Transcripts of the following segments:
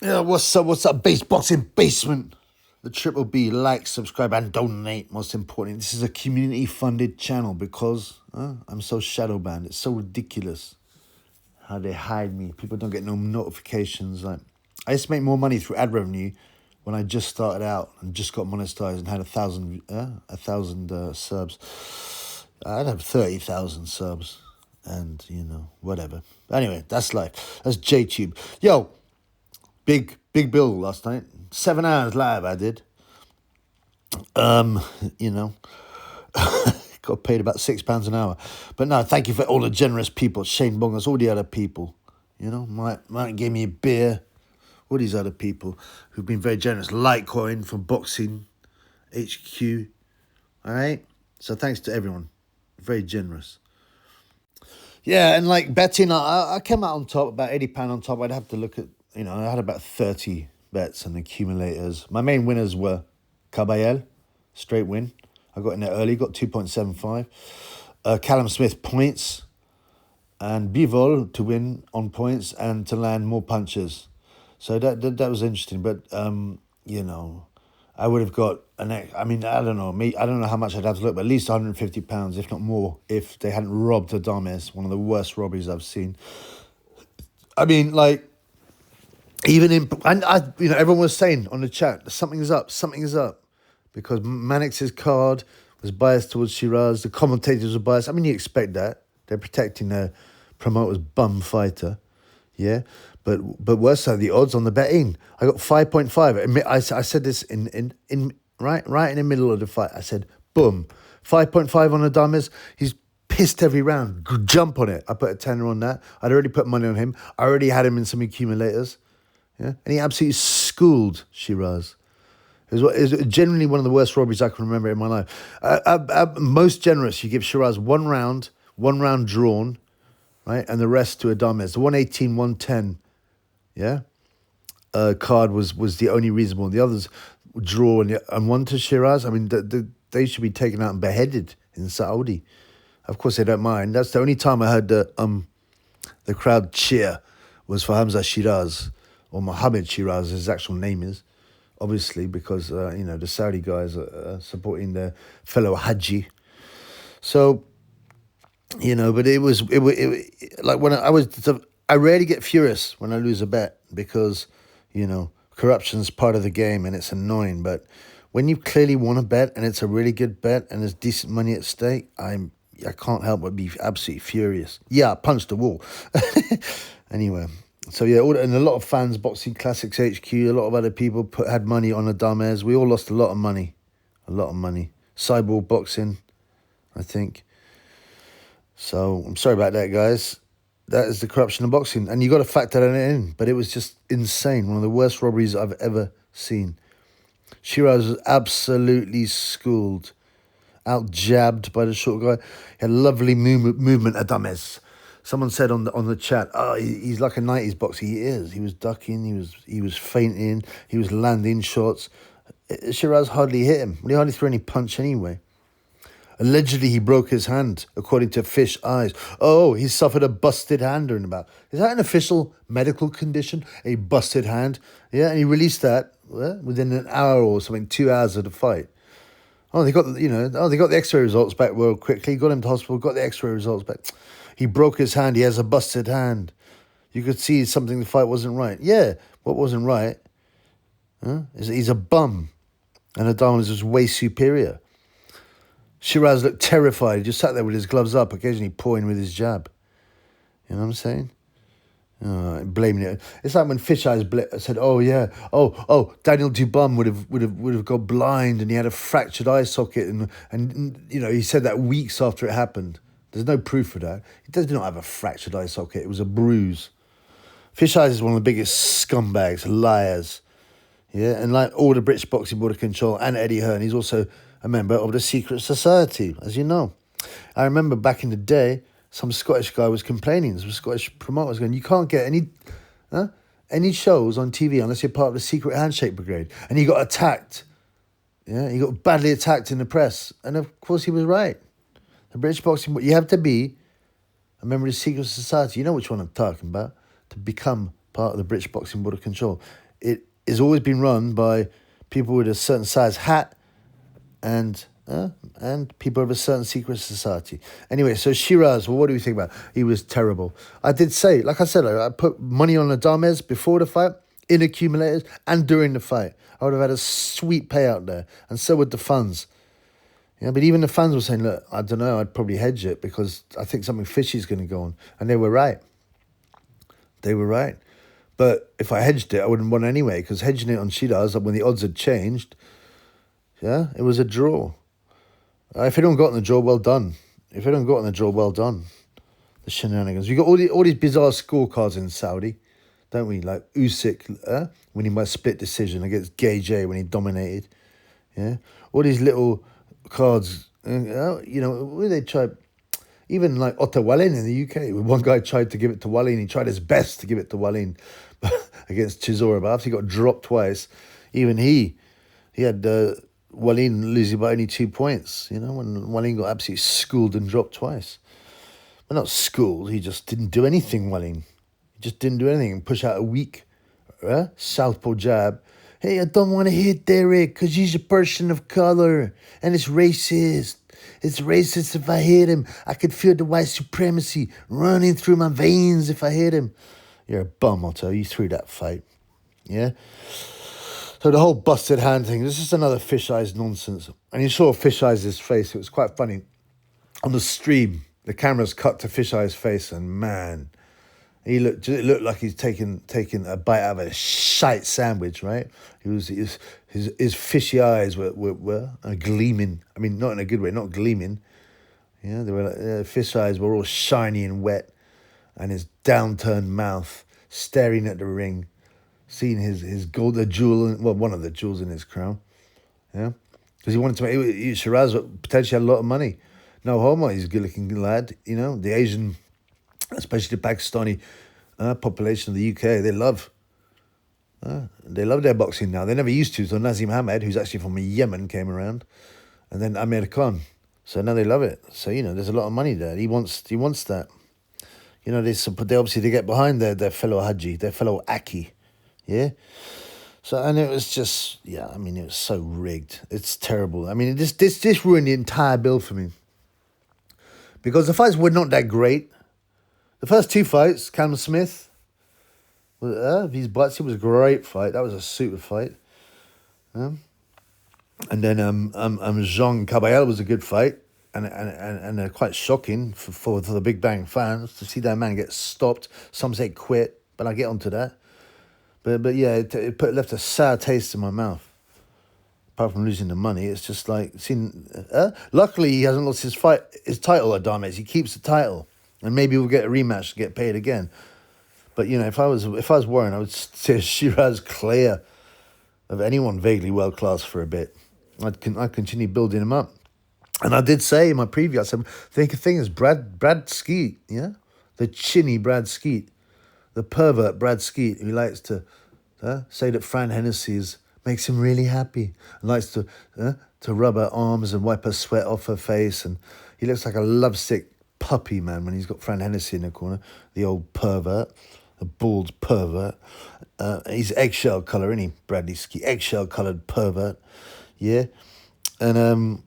Yeah, what's up, base boxing basement? The Triple B, like, subscribe, and donate. Most important, this is a community-funded channel because I'm so shadow banned. It's so ridiculous how they hide me. People don't get no notifications. Like, I used to make more money through ad revenue when I just started out and just got monetized and had a thousand subs. I'd have 30,000 subs, and whatever. Anyway, that's life. That's JTube. Yo, big bill last night. 7 hours live I did. Um, you know, got paid about £6 an hour. But no, thank you for all the generous people. Shane Bongers, all the other people. Mike gave me a beer. All these other people who've been very generous. Litecoin from Boxing HQ. All right. So thanks to everyone. Very generous. Yeah, and like betting, I came out on top, about £80 on top. I'd have to look at, I had about 30 bets and accumulators. My main winners were Caballel, straight win. I got in there early, got 2.75. Callum Smith points, and Bivol to win on points and to land more punches. So that was interesting. But I would have got I don't know. I don't know how much I'd have to look, but at least £150, if not more, if they hadn't robbed Adames, one of the worst robberies I've seen. I mean, like, even in, and everyone was saying on the chat, something is up, because Mannix's card was biased towards Shiraz. The commentators were biased. I mean, you expect that. They're protecting their promoter's bum fighter. Yeah, but worse so, the odds on the betting. I got 5.5. I said this in right in the middle of the fight. I said, boom, 5.5 on Adames. He's pissed every round. Jump on it. I put a tenner on that. I'd already put money on him. I already had him in some accumulators. Yeah, and he absolutely schooled Shiraz. It was generally one of the worst robberies I can remember in my life. Most generous, you give Shiraz one round drawn, right, and the rest to Adames. The 118, 110, yeah, card was the only reasonable. The others draw and one to Shiraz. I mean, they should be taken out and beheaded in Saudi. Of course, they don't mind. That's the only time I heard the crowd cheer was for Hamzah Sheeraz, or Mohammed Sheeraz, his actual name is, obviously, because the Saudi guys are supporting their fellow Haji. So, but it was like when I rarely get furious when I lose a bet because, corruption's part of the game and it's annoying. But when you clearly want to bet and it's a really good bet and there's decent money at stake, I can't help but be absolutely furious. Yeah, I punched the wall. Anyway, so yeah, and a lot of fans, Boxing Classics HQ, a lot of other people had money on Adames. We all lost a lot of money. Cyborg Boxing, I think. So I'm sorry about that, guys. That is the corruption of boxing. And you got to factor that in. But it was just insane. One of the worst robberies I've ever seen. Shiraz was absolutely schooled. Out-jabbed by the short guy. He had lovely movement, Adames. Someone said on the chat, he's like a 90s boxer. He is. He was ducking. He was feinting. He was landing shots. Shiraz hardly hit him. He hardly threw any punch anyway. Allegedly, he broke his hand, according to Fish Eyes. Oh, he suffered a busted hand or about. Is that an official medical condition? A busted hand? Yeah, and he released that within an hour or something, 2 hours of the fight. Oh, they got the X-ray results back real quickly. Got him to hospital. Got the X-ray results back. He broke his hand. He has a busted hand. You could see something. The fight wasn't right. Yeah, what wasn't right? Is he's a bum, and Adames was way superior. Shiraz looked terrified. He just sat there with his gloves up, occasionally pawing with his jab. You know what I'm saying? Blaming it. It's like when Fish Eyes said, "Oh yeah, Daniel Dubon would have got blind and he had a fractured eye socket and he said that weeks after it happened. There's no proof for that. He does not have a fractured eye socket. It was a bruise. Fish Eyes is one of the biggest scumbags, liars. Yeah, and like all the British Boxing Board of Control and Eddie Hearn, he's also a member of the secret society, as you know. I remember back in the day, some Scottish guy was complaining, some Scottish promoters going, you can't get any shows on TV unless you're part of the secret handshake brigade. And he got attacked. Yeah, he got badly attacked in the press. And of course he was right. The British Boxing Board, you have to be a member of the secret society. You know which one I'm talking about. To become part of the British Boxing Board of Control. it has always been run by people with a certain size hat and people of a certain secret society. Anyway, so Sheeraz, well, what do we think about? He was terrible. I did say, like I said, I put money on Adames before the fight, in accumulators, and during the fight. I would have had a sweet payout there, and so would the funds. Yeah, but even the fans were saying, look, I don't know, I'd probably hedge it because I think something fishy is going to go on. And they were right. They were right. But if I hedged it, I wouldn't want anyway, because hedging it on Shiraz, when the odds had changed, yeah, it was a draw. If anyone got in the draw, well done. If anyone got in the draw, well done. The shenanigans. We got all these bizarre scorecards in Saudi, don't we? Like Usyk winning by split decision against Gage when he dominated. Yeah, all these little cards. Where they tried, even like Otto Wallin in the UK. One guy tried to give it to Wallin. He tried his best to give it to Wallin against Chisora, but after he got dropped twice, even he had Wallin losing by only 2 points. You know, when Wallin got absolutely schooled and dropped twice. Well, not schooled. He just didn't do anything. Wallin, he just didn't do anything. Push out a weak southpaw jab. Hey, I don't want to hit Derek because he's a person of color and it's racist. It's racist if I hit him. I could feel the white supremacy running through my veins if I hit him. You're a bum, Otto. You threw that fight. Yeah? So the whole busted hand thing, this is another Fish Eyes nonsense. And you saw Fish Eyes' face. It was quite funny. On the stream, the camera's cut to Fish Eyes' face and man, it looked like he's taking a bite out of a shite sandwich, right? His fishy eyes were gleaming. I mean, not in a good way, not gleaming. Yeah, they were fish eyes were all shiny and wet, and his downturned mouth staring at the ring, seeing his gold, one of the jewels in his crown. Yeah, because he wanted to make Shiraz potentially had a lot of money. No homo, he's a good-looking lad. You know, the Asian, especially the Pakistani population of the UK, they love their boxing now. They never used to. So Nazim Hamed, who's actually from Yemen, came around, and then Amir Khan. So now they love it. So there's a lot of money there. He wants that. They get behind their fellow Haji, their fellow Aki, yeah. So and it was just it was so rigged. It's terrible. I mean, this ruined the entire bill for me because the fights were not that great. The first two fights, Callum Smith, these butts, it was a great fight. That was a super fight. And then Jean Caballel was a good fight, and quite shocking for the Big Bang fans to see that man get stopped. Some say quit, but I get onto that. But yeah, it left a sour taste in my mouth. Apart from losing the money, it's just like seeing. Luckily, he hasn't lost his title at Adames. He keeps the title, and maybe we'll get a rematch to get paid again. But if I was Warren, I would say Shiraz clear of anyone vaguely world class for a bit. I'd continue building him up, and I did say in my preview, I said, the thing is Brad Skeet, yeah, the chinny Brad Skeet, the pervert Brad Skeet, who likes to say that Fran Hennessy makes him really happy, and likes to rub her arms and wipe her sweat off her face, and he looks like a lovesick puppy, man, when he's got Fran Hennessy in the corner, the old pervert, the bald pervert. He's eggshell colour, isn't he, Bradley Ski? Eggshell coloured pervert, yeah. And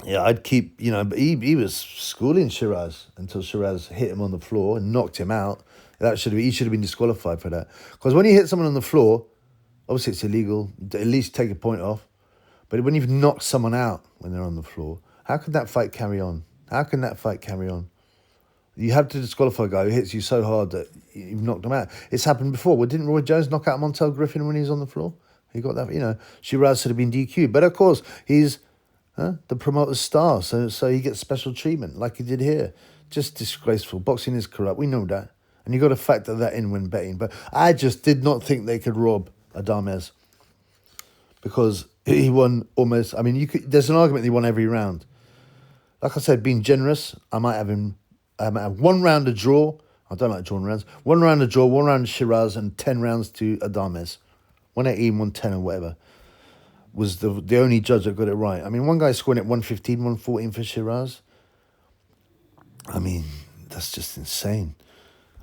I'd keep, but he was schooling Shiraz until Shiraz hit him on the floor and knocked him out. He should have been disqualified for that. Because when you hit someone on the floor, obviously it's illegal, at least take a point off. But when you've knocked someone out when they're on the floor, how can that fight carry on? You have to disqualify a guy who hits you so hard that you've knocked him out. It's happened before. Well, didn't Roy Jones knock out Montel Griffin when he was on the floor? He got that, Shiraz should have been DQ'd. But of course, he's the promoter's star, so he gets special treatment like he did here. Just disgraceful. Boxing is corrupt. We know that. And you got to factor that in when betting. But I just did not think they could rob Adames because he won almost. I mean, there's an argument he won every round. Like I said, being generous, I might have 1 round a draw. I don't like drawing rounds. 1 round a draw, 1 round to Shiraz, and 10 rounds to Adames. 118, 110, or whatever was the only judge that got it right. I mean, one guy scoring at 115, 114 for Shiraz. I mean, that's just insane.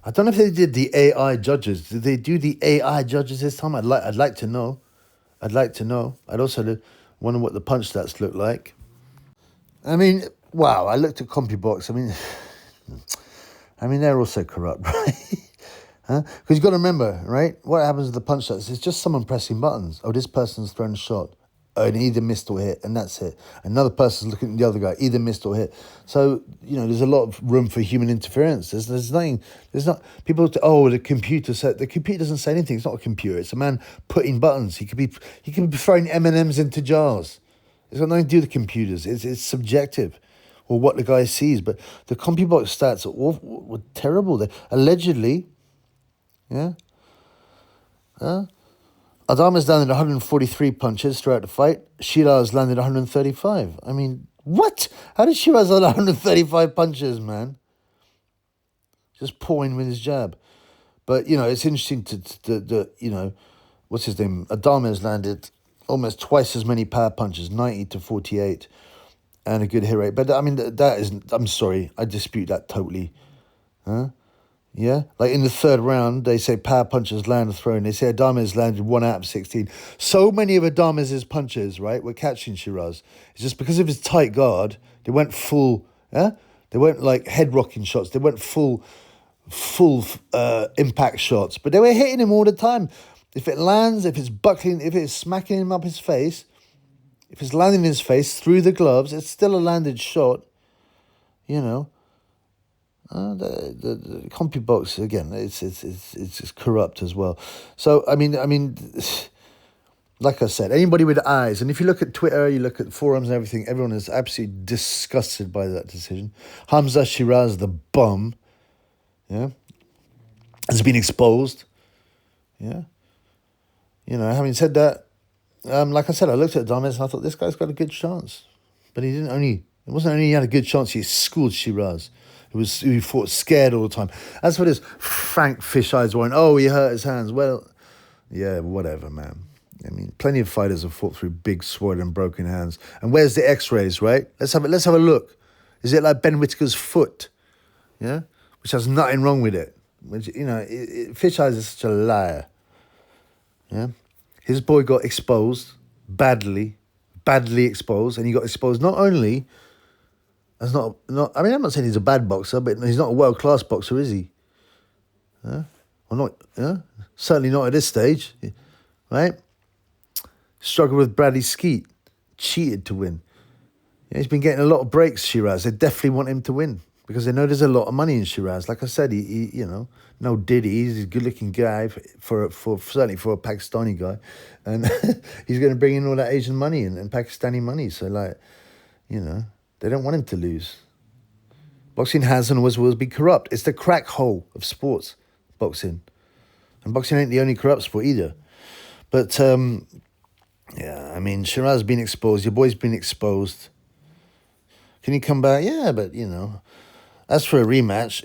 I don't know if they did the AI judges. Did they do the AI judges this time? I'd like to know. I'd like to know. I'd also wonder what the punch stats look like. I mean, wow, I looked at CompuBox. I mean, they're also corrupt, right? Huh? Because you've got to remember, right? What happens with the punch stats? It's just someone pressing buttons. Oh, this person's thrown a shot. Oh, and either missed or hit, and that's it. Another person's looking at the other guy, either missed or hit. So, there's a lot of room for human interference. There's nothing, people say, oh, the computer doesn't say anything. It's not a computer. It's a man putting buttons. He could be throwing M&Ms into jars. It's got nothing to do with the computers. It's subjective, or what the guy sees. But the CompuBox stats were terrible. They allegedly, yeah. Adames landed 143 punches throughout the fight. Sheeraz landed 135. I mean, what? How did Sheeraz land 135 punches, man? Just pouring with his jab. But, it's interesting to what's his name? Adames landed almost twice as many power punches, 90 to 48, and a good hit rate. But, I mean, that isn't, I'm sorry, I dispute that totally. Huh? Yeah, like in the third round, they say power punches land a throw, and they say Adames landed 1 out of 16. So many of Adames' punches, right, were catching Sheeraz. It's just because of his tight guard, they went full, yeah? They weren't like head rocking shots. They went full impact shots. But they were hitting him all the time. If it lands, if it's buckling, if it's smacking him up his face, if it's landing in his face through the gloves, it's still a landed shot, The CompuBox again, it's corrupt as well. So I mean, like I said, anybody with eyes, and if you look at Twitter, you look at forums and everything, everyone is absolutely disgusted by that decision. Hamzah Sheeraz, the bum, yeah, has been exposed. Yeah, having said that, like I said, I looked at Adames and I thought this guy's got a good chance, but it wasn't only he had a good chance, he schooled Sheeraz. Who fought scared all the time. As for this Frank Fish Eyes one, oh, he hurt his hands. Well, yeah, whatever, man. I mean, plenty of fighters have fought through big, swollen, and broken hands. And where's the X-rays, right? Let's have a look. Is it like Ben Whittaker's foot? Yeah, which has nothing wrong with it. Which Fish Eyes is such a liar. Yeah, his boy got exposed badly exposed, and he got exposed not only. That's not. I mean, I'm not saying he's a bad boxer, but he's not a world-class boxer, is he? Or not? Yeah, certainly not at this stage, right? Struggled with Bradley Skeet, cheated to win. He's been getting a lot of breaks, Sheeraz. They definitely want him to win because they know there's a lot of money in Sheeraz. Like I said, he no Diddy. He's a good-looking guy for certainly for a Pakistani guy, and he's going to bring in all that Asian money and Pakistani money. So they don't want him to lose. Boxing has and will be corrupt. It's the crack hole of sports, boxing. And boxing ain't the only corrupt sport either. But, Shiraz's been exposed. Your boy's been exposed. Can he come back? Yeah, but, as for a rematch,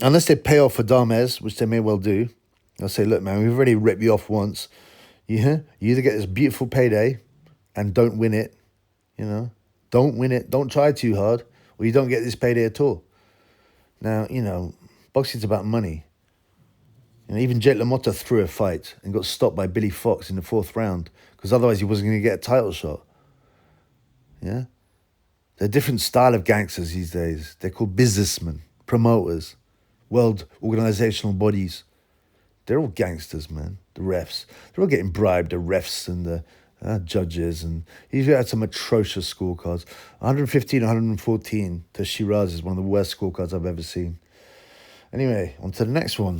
unless they pay off Adames, which they may well do, they'll say, look, man, we've already ripped you off once. You either get this beautiful payday and don't win it, Don't win it. Don't try too hard, or you don't get this payday at all. Now, boxing's about money. Even Jake LaMotta threw a fight and got stopped by Billy Fox in the 4th round because otherwise he wasn't going to get a title shot. Yeah? They're a different style of gangsters these days. They're called businessmen, promoters, world organizational bodies. They're all gangsters, man. The refs. They're all getting bribed, the refs and the judges, and he's had some atrocious scorecards. 115, 114 to Sheeraz is one of the worst scorecards I've ever seen. Anyway, on to the next one.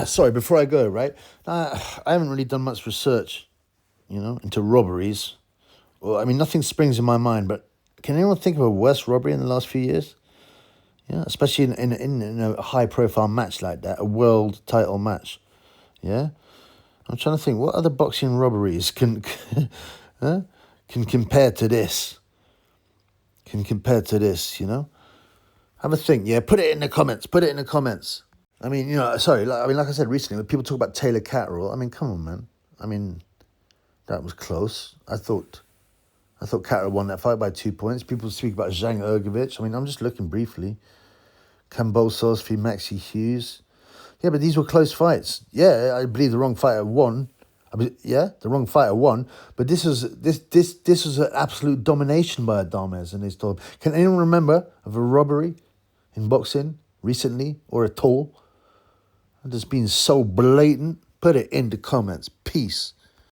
Sorry, before I go, right? I haven't really done much research, into robberies. Well, nothing springs in my mind, but can anyone think of a worse robbery in the last few years? Yeah, especially in a high-profile match like that, a world title match. Yeah? I'm trying to think, what other boxing robberies can compare to this? Have a think, yeah? Put it in the comments. Like I said recently, when people talk about Taylor Catterall, come on, man. That was close. I thought Catterall won that fight by 2 points. People speak about Zhang Ergovich. I'm just looking briefly. Kambosos v Maxi Hughes. Yeah, but these were close fights. Yeah, I believe the wrong fighter won. The wrong fighter won. But this was an absolute domination by Adames and his dog. Can anyone remember of a robbery in boxing recently or at all? That's been so blatant. Put it in the comments. Peace.